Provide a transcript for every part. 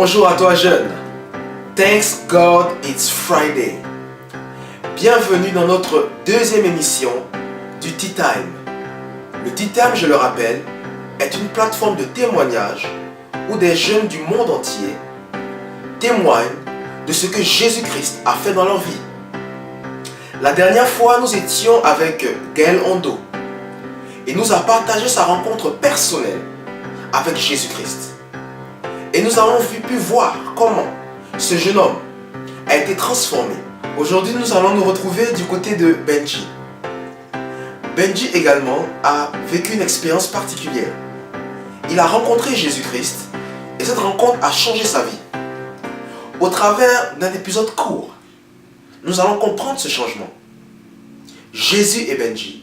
Bonjour à toi jeune. Thanks God it's Friday. Bienvenue dans notre deuxième émission du Tea Time. Le Tea Time, je le rappelle, est une plateforme de témoignage où des jeunes du monde entier témoignent de ce que Jésus-Christ a fait dans leur vie. La dernière fois, nous étions avec Gaël Ondo. Il nous a partagé sa rencontre personnelle avec Jésus-Christ. Et nous avons pu voir comment ce jeune homme a été transformé. Aujourd'hui, nous allons nous retrouver du côté de Benji. Benji également a vécu une expérience particulière. Il a rencontré Jésus-Christ et cette rencontre a changé sa vie. Au travers d'un épisode court, nous allons comprendre ce changement. Jésus et Benji,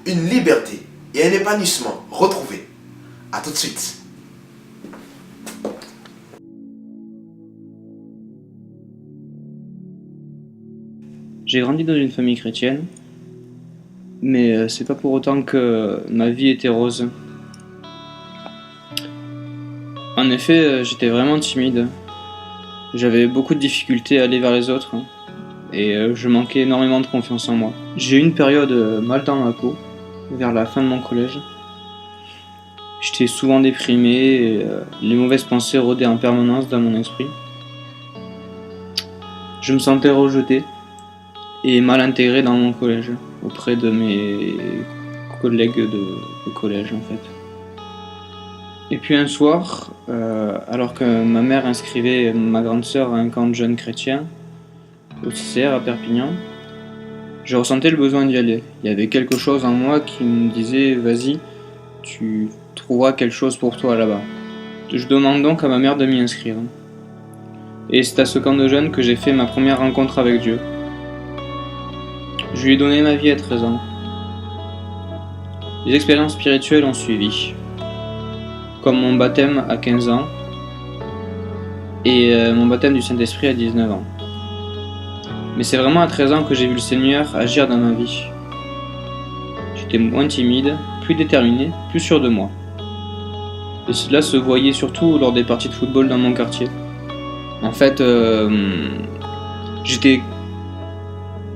une liberté et un épanouissement retrouvés. A tout de suite. J'ai grandi dans une famille chrétienne, mais c'est pas pour autant que ma vie était rose. En effet, j'étais vraiment timide. J'avais beaucoup de difficultés à aller vers les autres, et je manquais énormément de confiance en moi. J'ai eu une période mal dans ma peau, vers la fin de mon collège. J'étais souvent déprimé, et les mauvaises pensées rôdaient en permanence dans mon esprit. Je me sentais rejeté et mal intégré dans mon collège, auprès de mes collègues de collège en fait. Et puis un soir, alors que ma mère inscrivait ma grande sœur à un camp de jeunes chrétiens, au CCR à Perpignan, je ressentais le besoin d'y aller. Il y avait quelque chose en moi qui me disait « Vas-y, tu trouveras quelque chose pour toi là-bas ». Je demande donc à ma mère de m'y inscrire. Et c'est à ce camp de jeunes que j'ai fait ma première rencontre avec Dieu. Je lui ai donné ma vie à 13 ans. Les expériences spirituelles ont suivi, comme mon baptême à 15 ans et mon baptême du Saint-Esprit à 19 ans. Mais c'est vraiment à 13 ans que j'ai vu le Seigneur agir dans ma vie. J'étais moins timide, plus déterminé, plus sûr de moi. Et cela se voyait surtout lors des parties de football dans mon quartier. En fait,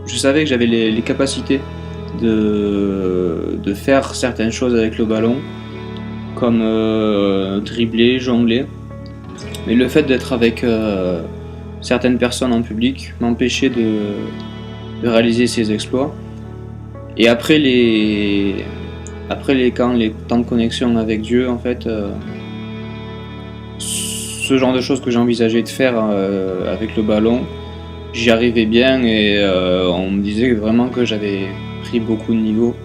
je savais que j'avais les capacités de faire certaines choses avec le ballon, comme dribbler, jongler. Mais le fait d'être avec certaines personnes en public m'empêchait de réaliser ces exploits. Et après les temps de connexion avec Dieu, en fait, ce genre de choses que j'envisageais de faire avec le ballon, j'y arrivais bien et on me disait vraiment que j'avais pris beaucoup de niveaux.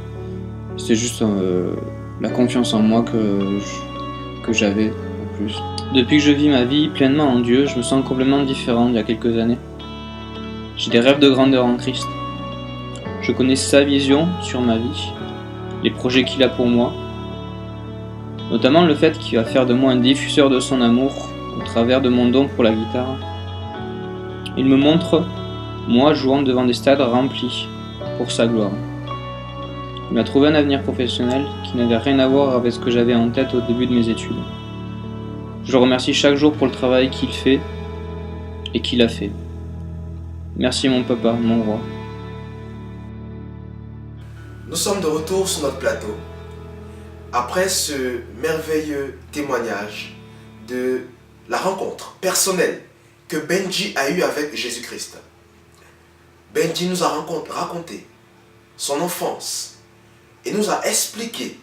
C'était juste la confiance en moi que j'avais en plus. Depuis que je vis ma vie pleinement en Dieu, je me sens complètement différent d'il y a quelques années. J'ai des rêves de grandeur en Christ. Je connais sa vision sur ma vie, les projets qu'il a pour moi, notamment le fait qu'il va faire de moi un diffuseur de son amour au travers de mon don pour la guitare. Il me montre, moi jouant devant des stades remplis pour sa gloire. Il m'a trouvé un avenir professionnel qui n'avait rien à voir avec ce que j'avais en tête au début de mes études. Je le remercie chaque jour pour le travail qu'il fait et qu'il a fait. Merci mon papa, mon roi. Nous sommes de retour sur notre plateau après ce merveilleux témoignage de la rencontre personnelle que Benji a eue avec Jésus-Christ. Benji nous a raconté son enfance et nous a expliqué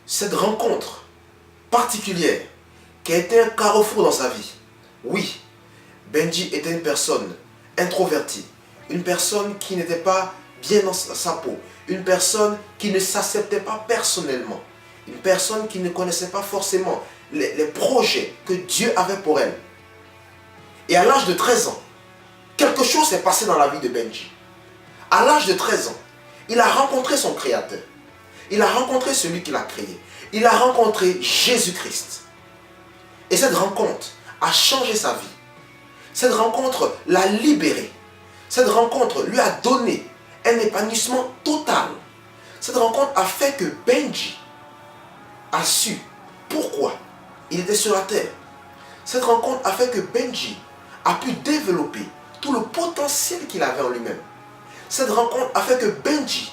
cette rencontre particulière qui a été un carrefour dans sa vie. Oui, Benji était une personne introvertie, une personne qui n'était pas bien dans sa peau, une personne qui ne s'acceptait pas personnellement, une personne qui ne connaissait pas forcément les projets que Dieu avait pour elle. Et à l'âge de 13 ans, quelque chose s'est passé dans la vie de Benji. À l'âge de 13 ans, il a rencontré son Créateur. Il a rencontré celui qui l'a créé. Il a rencontré Jésus-Christ. Et cette rencontre a changé sa vie. Cette rencontre l'a libéré. Cette rencontre lui a donné un épanouissement total. Cette rencontre a fait que Benji a su pourquoi il était sur la terre. Cette rencontre a fait que Benji a pu développer tout le potentiel qu'il avait en lui-même. Cette rencontre a fait que Benji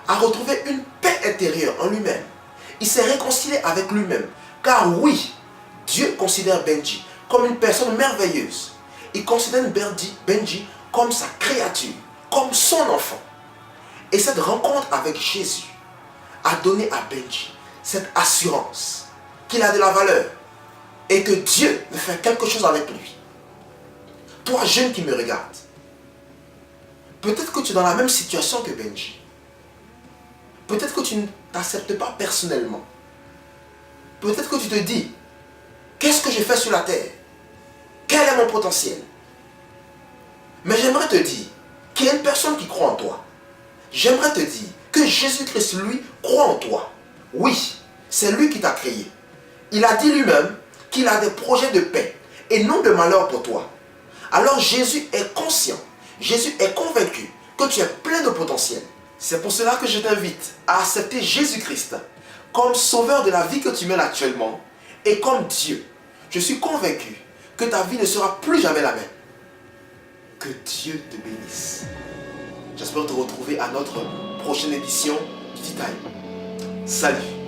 a retrouvé une paix intérieure en lui-même. Il s'est réconcilié avec lui-même. Car oui, Dieu considère Benji comme une personne merveilleuse. Il considère Benji comme sa créature, comme son enfant. Et cette rencontre avec Jésus a donné à Benji cette assurance qu'il a de la valeur et que Dieu veut faire quelque chose avec lui. Toi, jeune qui me regarde, peut-être que tu es dans la même situation que Benji. Peut-être que tu ne t'acceptes pas personnellement. Peut-être que tu te dis, qu'est-ce que je fais sur la terre? Quel est mon potentiel? Mais j'aimerais te dire qu'il y a une personne qui croit en toi. J'aimerais te dire que Jésus-Christ, lui, croit en toi. Oui, c'est lui qui t'a créé. Il a dit lui-même qu'il a des projets de paix et non de malheur pour toi. Alors Jésus est conscient, Jésus est convaincu que tu es plein de potentiel. C'est pour cela que je t'invite à accepter Jésus-Christ comme sauveur de la vie que tu mènes actuellement et comme Dieu. Je suis convaincu que ta vie ne sera plus jamais la même. Que Dieu te bénisse. J'espère te retrouver à notre prochaine édition du Tea Time. Salut!